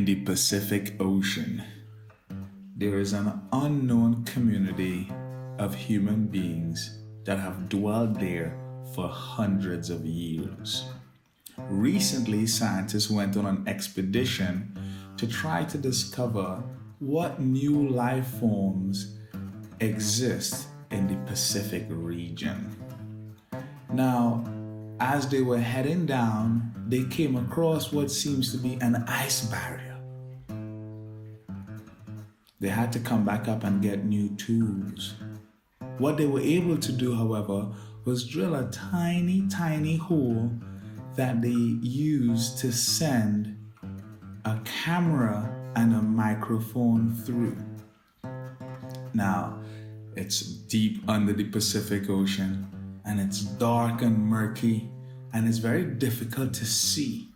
In the Pacific Ocean, there is an unknown community of human beings that have dwelled there for hundreds of years. Recently, scientists went on an expedition to try to discover what new life forms exist in the Pacific region. Now, as they were heading down, they came across what seems to be an ice barrier. They had to come back up and get new tools. What they were able to do, however, was drill a tiny, tiny hole that they used to send a camera and a microphone through. Now, it's deep under the Pacific Ocean, and it's dark and murky, and it's very difficult to see.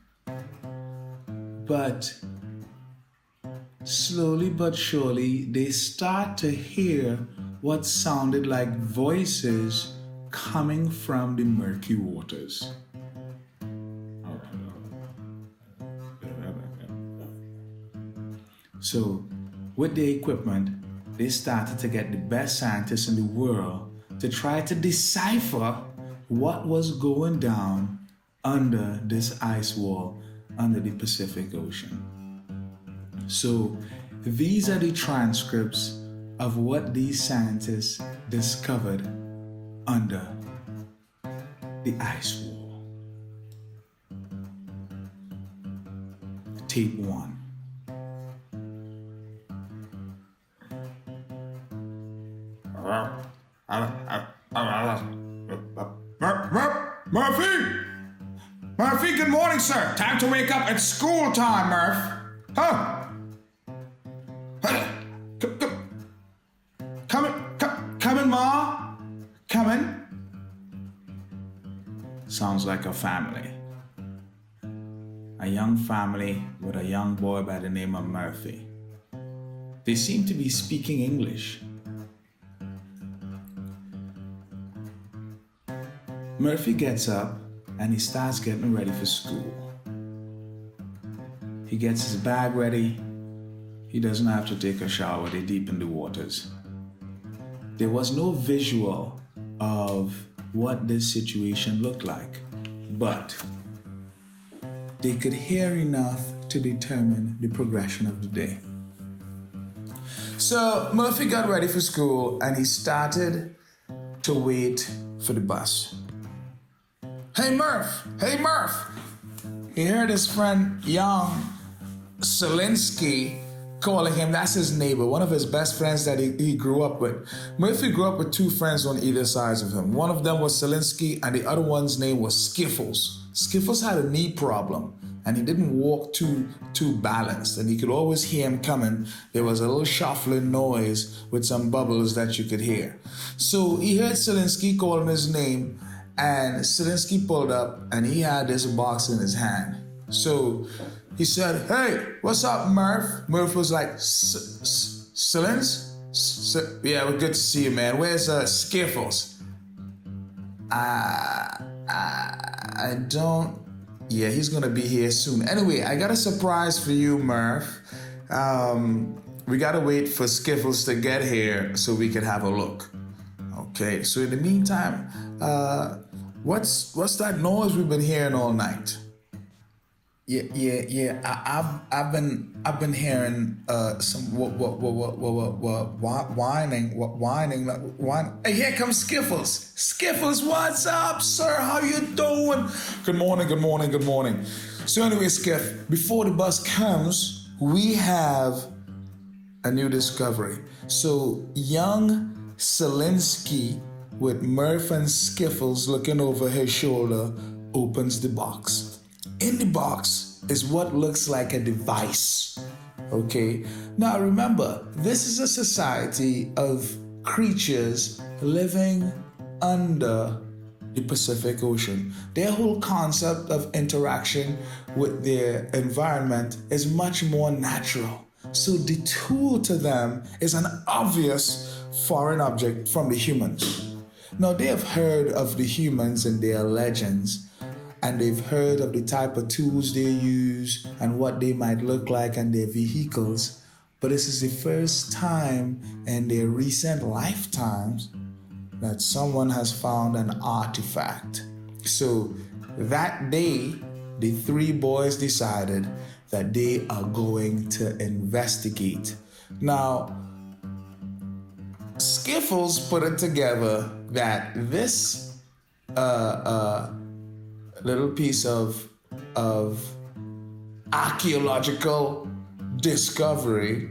But slowly but surely, they start to hear what sounded like voices coming from the murky waters. So, with the equipment, they started to get the best scientists in the world to try to decipher what was going down under this ice wall under the Pacific Ocean. So these are the transcripts of what these scientists discovered under the ice wall. Tape 1. Murphy, good morning, sir. Time to wake up. It's school time, Murph. Huh? Coming, Ma. Coming. Sounds like a family. A young family with a young boy by the name of Murphy. They seem to be speaking English. Murphy gets up and he starts getting ready for school. He gets his bag ready. He doesn't have to take a shower. They're deep in the waters. There was no visual of what this situation looked like, but they could hear enough to determine the progression of the day. So Murphy got ready for school and he started to wait for the bus. Hey Murph! He heard his friend young Selinsky calling him. That's his neighbor, one of his best friends that he grew up with. Murphy grew up with two friends on either sides of him. One of them was Selinsky and the other one's name was Skiffles. Skiffles had a knee problem and he didn't walk too balanced, and he could always hear him coming. There was a little shuffling noise with some bubbles that you could hear. So he heard Selinsky call him his name, and Selinsky pulled up and he had this box in his hand. So he said, "Hey, what's up, Murph?" Murph was like, "Selins? Yeah, we're good to see you, man. Where's Skiffles?" I don't... Yeah, he's gonna be here soon. Anyway, I got a surprise for you, Murph. We gotta wait for Skiffles to get here so we can have a look. Okay, so in the meantime, what's that noise we've been hearing all night? Yeah. I've been hearing some whining. Hey, here comes Skiffles. Skiffles, what's up, sir? How you doing? Good morning. So anyway, Skiff, before the bus comes, we have a new discovery. So young Selinsky with Murph and Skiffles looking over his shoulder opens the box. In the box is what looks like a device. Okay? Now remember, this is a society of creatures living under the Pacific Ocean. Their whole concept of interaction with their environment is much more natural. So the tool to them is an obvious foreign object from the humans. Now they have heard of the humans and their legends, and they've heard of the type of tools they use and what they might look like and their vehicles. But this is the first time in their recent lifetimes that someone has found an artifact. So that day, the three boys decided that they are going to investigate. Now, Skiffles put it together that this little piece of archaeological discovery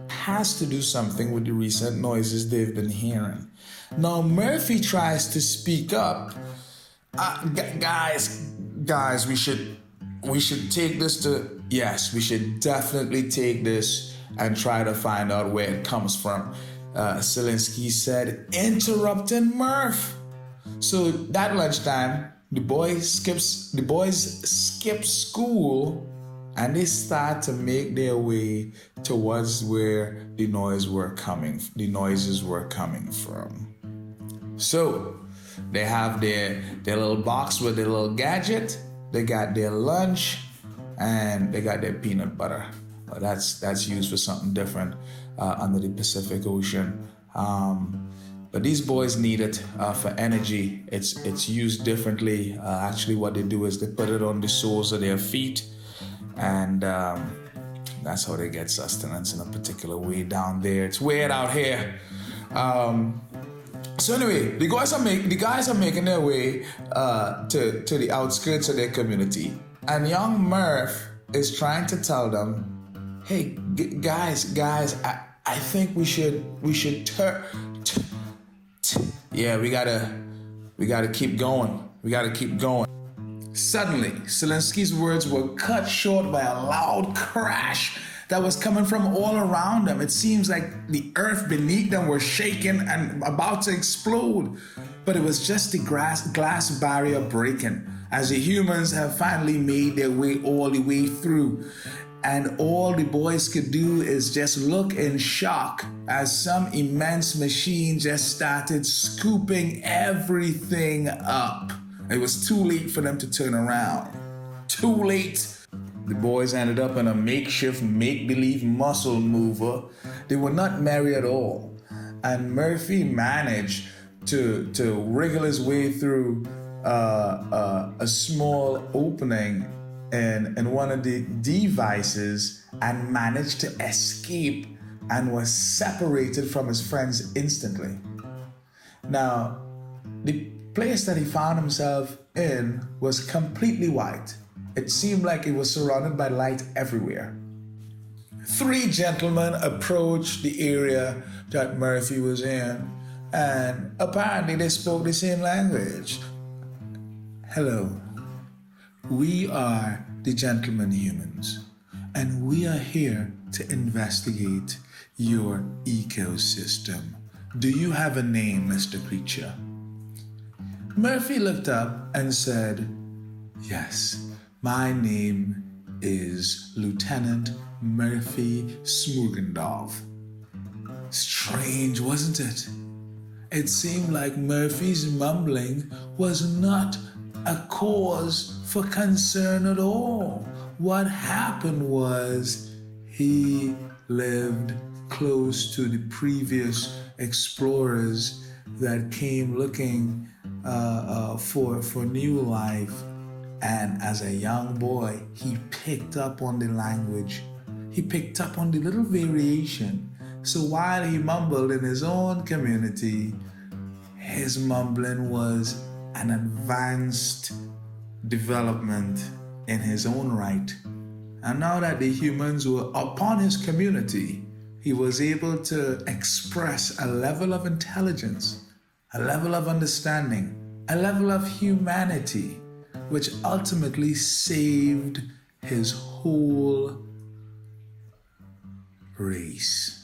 has to do something with the recent noises they've been hearing. Now Murphy tries to speak up. Guys, we should take this to, yes, we should definitely take this and try to find out where it comes from. Selinsky said, interrupting Murph. So that lunchtime, the boys skip school and they start to make their way towards where the noises were coming from. So they have their little box with their little gadget, they got their lunch, and they got their peanut butter. That's used for something different under the Pacific Ocean. But these boys need it for energy. It's used differently. Actually, what they do is they put it on the soles of their feet, and that's how they get sustenance in a particular way down there. It's weird out here. So anyway, the guys are making their way to the outskirts of their community, and young Murph is trying to tell them, "Hey, guys, I think we should turn. Yeah, we gotta keep going. We gotta keep going." Suddenly, Selinsky's words were cut short by a loud crash that was coming from all around them. It seems like the earth beneath them were shaking and about to explode. But it was just the glass barrier breaking as the humans have finally made their way all the way through. And all the boys could do is just look in shock as some immense machine just started scooping everything up. It was too late for them to turn around. Too late. The boys ended up in a makeshift make-believe muscle mover. They were not merry at all. And Murphy managed to wriggle his way through a small opening in one of the devices and managed to escape and was separated from his friends instantly. Now, the place that he found himself in was completely white. It seemed like it was surrounded by light everywhere. Three gentlemen approached the area that Murphy was in, and apparently they spoke the same language. "Hello. We are the gentleman humans, and we are here to investigate your ecosystem. Do you have a name, Mr. Creature?" Murphy looked up and said, "Yes, my name is Lieutenant Murphy Smoogendorf." Strange, wasn't it? It seemed like Murphy's mumbling was not a cause for concern at all. What happened was he lived close to the previous explorers that came looking for new life, and as a young boy, he picked up on the language. He picked up on the little variation. So while he mumbled in his own community, his mumbling was an advanced development in his own right. And now that the humans were upon his community, he was able to express a level of intelligence, a level of understanding, a level of humanity, which ultimately saved his whole race.